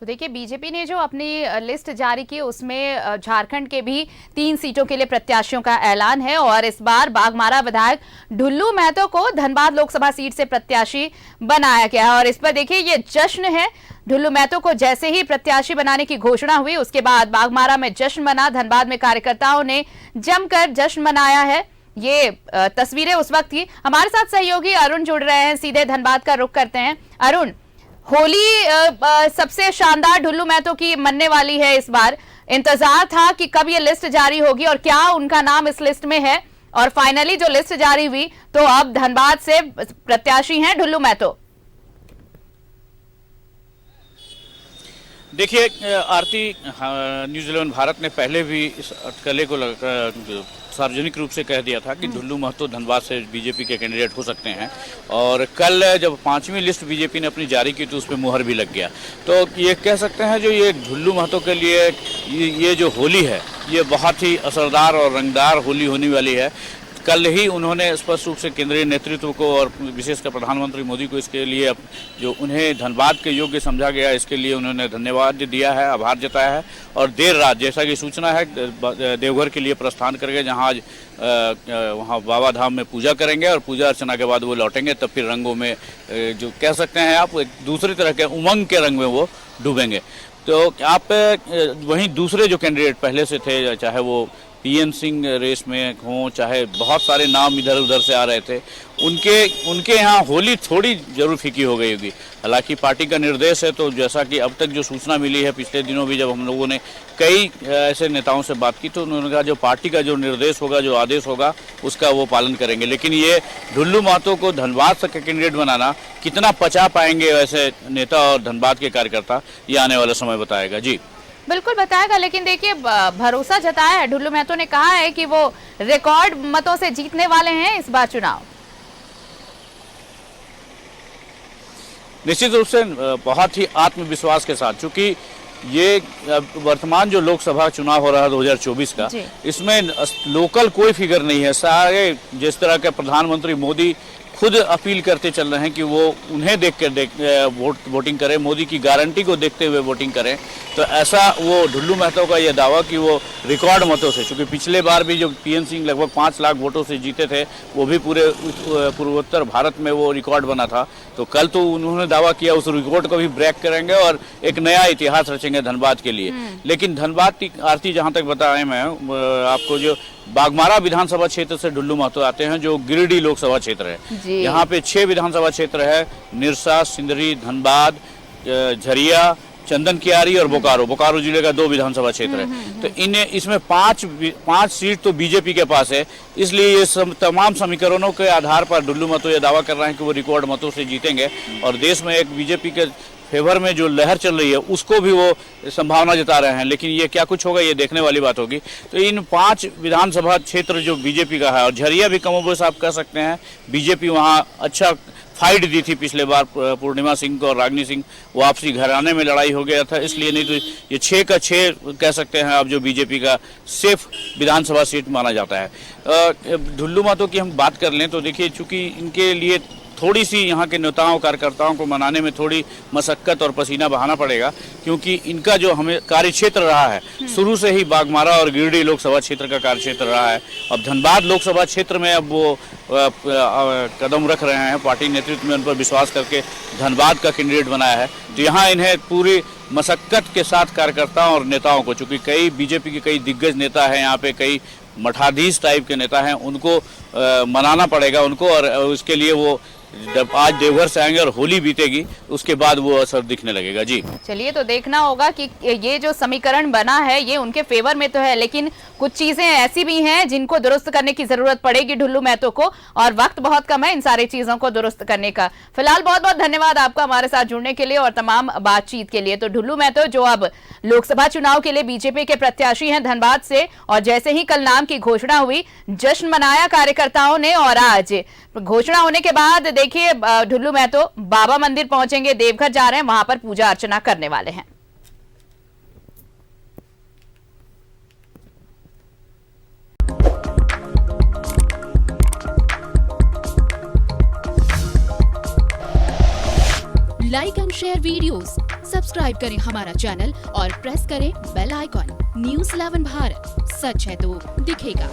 तो देखिए, बीजेपी ने जो अपनी लिस्ट जारी की उसमें झारखंड के भी 3 सीटों के लिए प्रत्याशियों का ऐलान है और इस बार बाघमारा विधायक ढुल्लू महतो को धनबाद लोकसभा सीट से प्रत्याशी बनाया गया है और इस पर देखिए ये जश्न है। ढुल्लू महतो को जैसे ही प्रत्याशी बनाने की घोषणा हुई उसके बाद बाघमारा में जश्न मना। धनबाद में कार्यकर्ताओं ने जमकर जश्न मनाया है। ये तस्वीरें उस वक्त थी। हमारे साथ सहयोगी अरुण जुड़ रहे हैं, सीधे धनबाद का रुख करते हैं। अरुण, होली सबसे शानदार ढुल्लू महतो की मनने वाली है इस बार। इंतजार था कि कब ये लिस्ट जारी होगी और क्या उनका नाम इस लिस्ट में है, और फाइनली जो लिस्ट जारी हुई तो अब धनबाद से प्रत्याशी हैं ढुल्लू महतो। देखिए आरती, न्यूजीलैंड भारत ने पहले भी इस अटकलें को सार्वजनिक रूप से कह दिया था कि ढुल्लू महतो धनबाद से बीजेपी के कैंडिडेट हो सकते हैं और कल जब 5वीं लिस्ट बीजेपी ने अपनी जारी की तो उस पर मुहर भी लग गया। तो ये कह सकते हैं जो ये ढुल्लू महतो के लिए ये जो होली है ये बहुत ही असरदार और रंगदार होली होने वाली है। कल ही उन्होंने स्पष्ट रूप से केंद्रीय नेतृत्व को और विशेषकर प्रधानमंत्री मोदी को इसके लिए जो उन्हें धनबाद के योग्य समझा गया इसके लिए उन्होंने धन्यवाद दिया है, आभार जताया है। और देर रात जैसा कि सूचना है देवघर के लिए प्रस्थान करेंगे, जहां आज वहां बाबा धाम में पूजा करेंगे और पूजा अर्चना के बाद वो लौटेंगे। तब फिर रंगों में जो कह सकते हैं आप एक दूसरी तरह के उमंग के रंग में वो डूबेंगे। तो आप वहीं दूसरे जो कैंडिडेट पहले से थे, चाहे वो पीएन सिंह रेस में हों, चाहे बहुत सारे नाम इधर उधर से आ रहे थे, उनके यहाँ होली थोड़ी जरूर फीकी हो गई होगी। हालांकि पार्टी का निर्देश है, तो जैसा कि अब तक जो सूचना मिली है, पिछले दिनों भी जब हम लोगों ने कई ऐसे नेताओं से बात की तो उन्होंने कहा जो पार्टी का जो निर्देश होगा, जो आदेश होगा, उसका वो पालन करेंगे। लेकिन ये ढुल्लू महतो को धनबाद से कैंडिडेट बनाना कितना पचा पाएंगे वैसे नेता और धनबाद के कार्यकर्ता, ये आने वाला समय बताएगा। जी बिल्कुल बताएगा, लेकिन देखिए भरोसा जताया है। ढुल्लू महतो ने कहा है कि वो रिकॉर्ड मतों से जीतने वाले हैं इस बार चुनाव। निश्चित रूप से बहुत ही आत्मविश्वास के साथ, चूंकि ये वर्तमान जो लोकसभा चुनाव हो रहा है 2024 का, इसमें लोकल कोई फिगर नहीं है। सारे जिस तरह के प्रधानमंत्री मोदी खुद अपील करते चल रहे हैं कि वो उन्हें देख कर वोटिंग करें, मोदी की गारंटी को देखते हुए वोटिंग करें, तो ऐसा वो ढुल्लू महतो का यह दावा कि वो रिकॉर्ड मतों से, क्योंकि पिछले बार भी जो पीएन सिंह लगभग 5 लाख वोटों से जीते थे, वो भी पूरे पूर्वोत्तर भारत में वो रिकॉर्ड बना था। तो कल तो उन्होंने दावा किया उस रिकॉर्ड को भी ब्रेक करेंगे और एक नया इतिहास रचेंगे धनबाद के लिए। लेकिन धनबाद की आरती, जहाँ तक बताएं मैं आपको, जो बाघमारा विधानसभा क्षेत्र से ढुल्लू महतो आते हैं, जो गिरिडीह लोकसभा क्षेत्र है, यहाँ पे 6 विधानसभा क्षेत्र है, निरसा, सिंदरी, धनबाद, झरिया, चंदन कियारी और बोकारो जिले का 2 विधानसभा क्षेत्र है। तो इसमें 5 सीट तो बीजेपी के पास है। इसलिए ये तमाम समीकरणों के आधार पर ढुल्लू महतो ये दावा कर रहे हैं कि वो रिकॉर्ड मतों से जीतेंगे और देश में एक बीजेपी के फेवर में जो लहर चल रही है उसको भी वो संभावना जता रहे हैं। लेकिन ये क्या कुछ होगा ये देखने वाली बात होगी। तो इन 5 विधानसभा क्षेत्र जो बीजेपी का है, और झरिया भी कमोबेश आप कह सकते हैं, बीजेपी वहाँ अच्छा फाइट दी थी पिछले बार पूर्णिमा सिंह को और रागिनी सिंह, वापसी घराने में लड़ाई हो गया था, इसलिए नहीं तो ये 6 का 6 कह सकते हैं अब जो बीजेपी का सेफ विधानसभा सीट माना जाता है। ढुल्लू महतो की हम बात कर लें तो देखिए, चूंकि इनके लिए थोड़ी सी यहाँ के नेताओं कार्यकर्ताओं को मनाने में थोड़ी मशक्कत और पसीना बहाना पड़ेगा, क्योंकि इनका जो हमें कार्यक्षेत्र रहा है शुरू से ही बाघमारा और गिरिडीह लोकसभा क्षेत्र का कार्यक्षेत्र रहा है। अब धनबाद लोकसभा क्षेत्र में अब वो कदम रख रहे हैं, पार्टी नेतृत्व में उन पर विश्वास करके धनबाद का कैंडिडेट बनाया है। तो यहाँ इन्हें पूरी मशक्कत के साथ कार्यकर्ताओं और नेताओं को, चूँकि कई बीजेपी के कई दिग्गज नेता हैं यहाँ पे, कई मठाधीश टाइप के नेता हैं, उनको मनाना पड़ेगा उनको, और उसके लिए वो जब आज देवघर से आएंगे और होली बीतेगी उसके बाद वो असर दिखने लगेगा। जी चलिए, तो देखना होगा कि ये जो समीकरण बना है ये उनके फेवर में तो है, लेकिन कुछ चीजें ऐसी भी हैं जिनको दुरुस्त करने की जरूरत पड़ेगी ढुल्लू महतो को, और वक्त बहुत कम है इन सारी चीजों को दुरुस्त करने का। फिलहाल बहुत बहुत धन्यवाद आपका हमारे साथ जुड़ने के लिए और तमाम बातचीत के लिए। तो ढुल्लू महतो जो अब लोकसभा चुनाव के लिए बीजेपी के प्रत्याशी हैं धनबाद से, और जैसे ही कल नाम की घोषणा हुई जश्न मनाया कार्यकर्ताओं ने, और आज घोषणा होने के बाद देखिए ढुल्लू महतो बाबा मंदिर पहुंचेंगे, देवघर जा रहे हैं, वहां पर पूजा अर्चना करने वाले हैं। Like and share videos, subscribe करें हमारा चैनल और प्रेस करें बेल आइकॉन। न्यूज़ 11 भारत, सच है तो दिखेगा।